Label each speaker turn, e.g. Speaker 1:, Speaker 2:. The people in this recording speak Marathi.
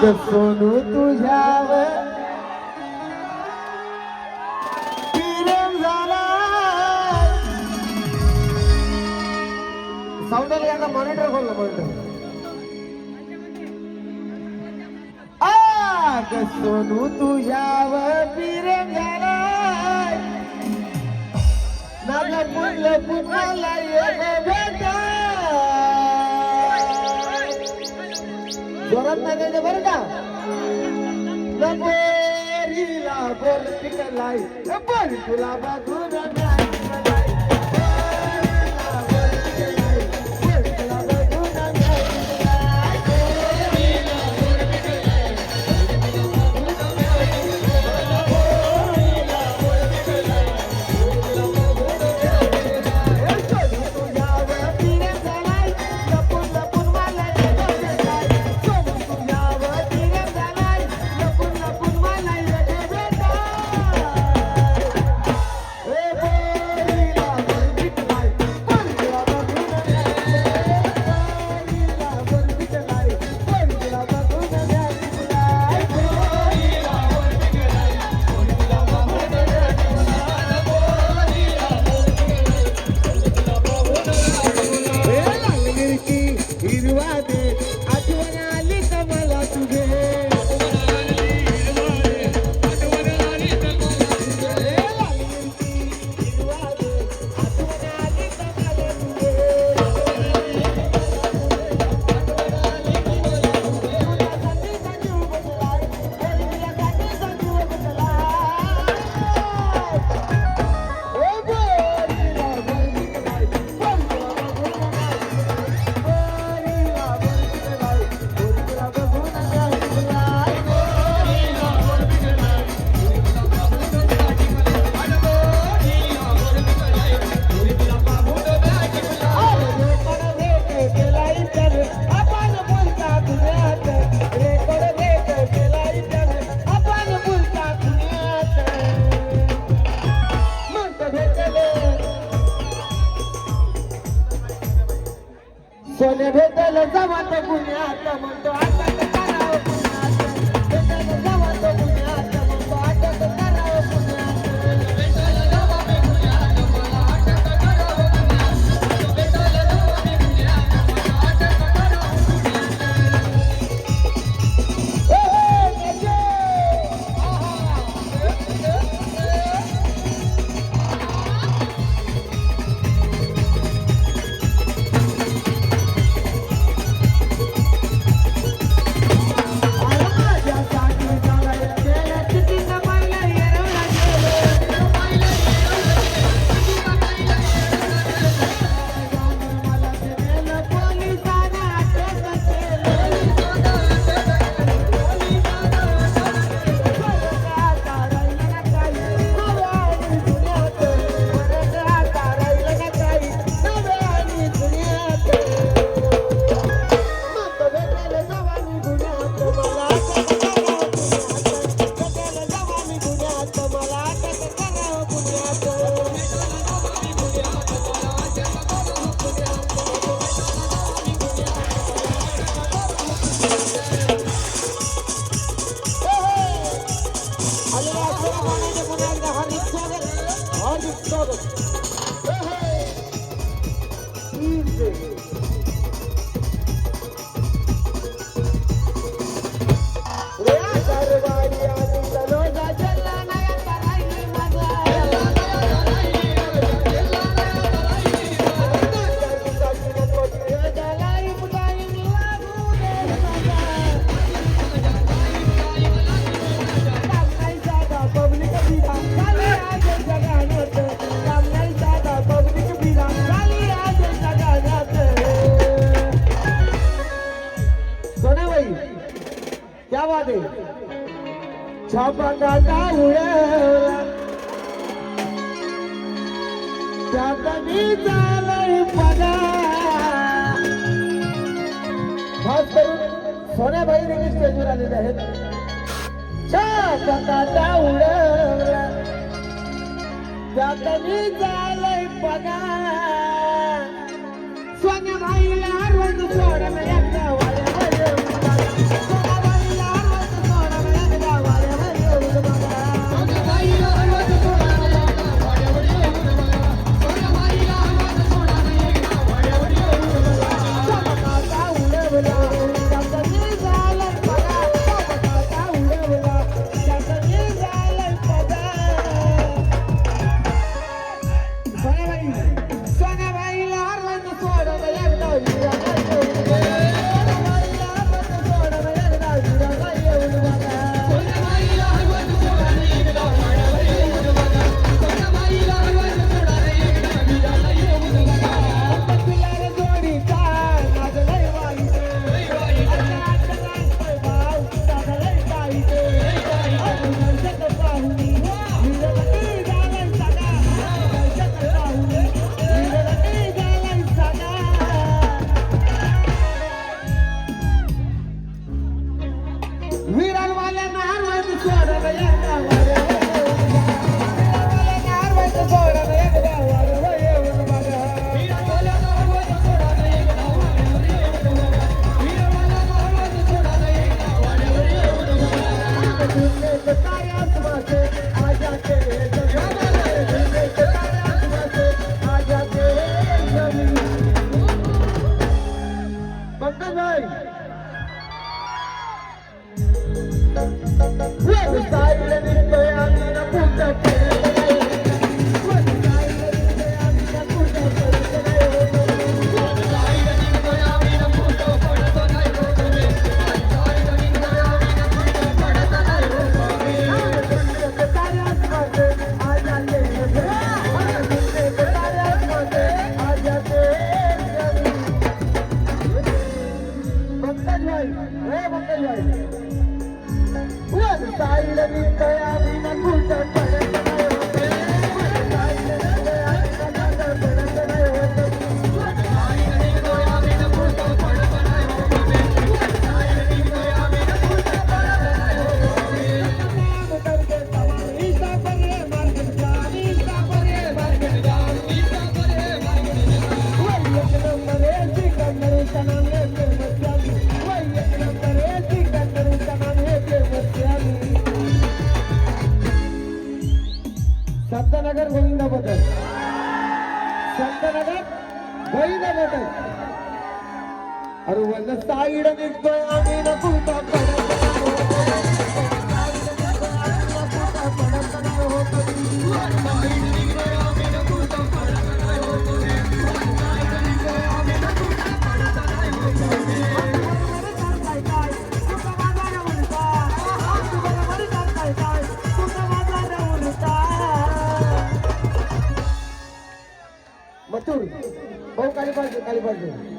Speaker 1: सोनू तुझ्यावर प्रेम झाला. साऊंड आली आता मॉनिटर खोललं मॉनिटर. सोनू तुझ्यावर प्रेम झाला. माझ्या मुलं पुन्हाला भेटा जोरात नाही द्यायचं बरं का. बोरीला बोल पिकलाय बोल तुला बघून सोने भेटल जमात पुण्यात म्हणतो अटक करावं पुण्यात. भेटल जमात पुण्यात म्हणतो अटक करावं पुण्यात. भेटल जमात पुण्यात मला अटक करावं पुण्यात. भेटल जमात पुण्यात मला अटक करावं क्या बात है. छापा काटा उडवला त्यात मी झालंय पगार. खास करून सोन्याबाई देखील स्टेजवर आलेले आहेत. छापा काटा उडवला त्यात मी झालंय पगार. सोन्याबाईला रोज सोडणं एकदा वाड्यावर. सोन्याबाईला विरानवाल्यांना हरवायचं सोडलं एकदा वारं. विरानवाल्यांना हरवायचं सोडलं एकदा वारं येऊन बघा. विरानवाल्यांना हरवायचं सोडलं एकदा वारं येऊन बघा. विरानवाल्यांना हरवायचं सोडलं एकदा वारं येऊन बघा. दुनिये के तारे आसमां से आ जाते जमीन. दुनिये के तारे आसमां से आ जाते जमीन. पंकज भाई वर साईड निघतोय आम्ही ना कुठं फिरत नाही. वर साईड निघतोय आम्ही ना कुठं फिरत नाही. वर साईड निघतोय आम्ही ना कुठं पडत नाही. वर साईड निघतोय आम्ही ना कुठं पडत नाही. दुनिये के तारे आसमां से आ जाते जमीन. दुनिये के तारे आसमां से आ जाते जमीन. पंकज भाई हे पंकज भाई वर साईड निघतोय आम्ही ना कुठं पडत नाही होत. वर साईड निघतोय आम्ही ना कुठं पडत नाही होत. वर साईड निघतोय आम्ही ना कुठं पडत नाही होत. वर साईड निघतोय आम्ही ना कुठं पडत नाही होत. काम करके तमाम ईसा पर ये मार्केट जाम. ईसा पर ये मार्केट जाम. ईसा पर ये मार्केट जाम. वही एक नंबर है सिकंदर उसका नाम है फेमस यामी. वही एक नंबर है सिकंदर उसका नाम है फेमस यामी. संतनगर गोविंदा बदल. संतनगर गोविंदा बदल. अरे वन साईड निघतोय आम्ही ना कुठं पडत नाही होत. साईड निघतोय आम्ही ना कुठं पडत नाही होत. वर साईड निघतोय आम्ही ना कुठं पडत नाही होत. वर साईड निघतोय आम्ही ना कुठं पडत नाही होत. बरोबर चालताय काय कुठं माझा उलटा. बरोबर चालताय काय कुठं माझा उलटा. मथुर भाऊ खाली पाहिजे खाली पाहिजे.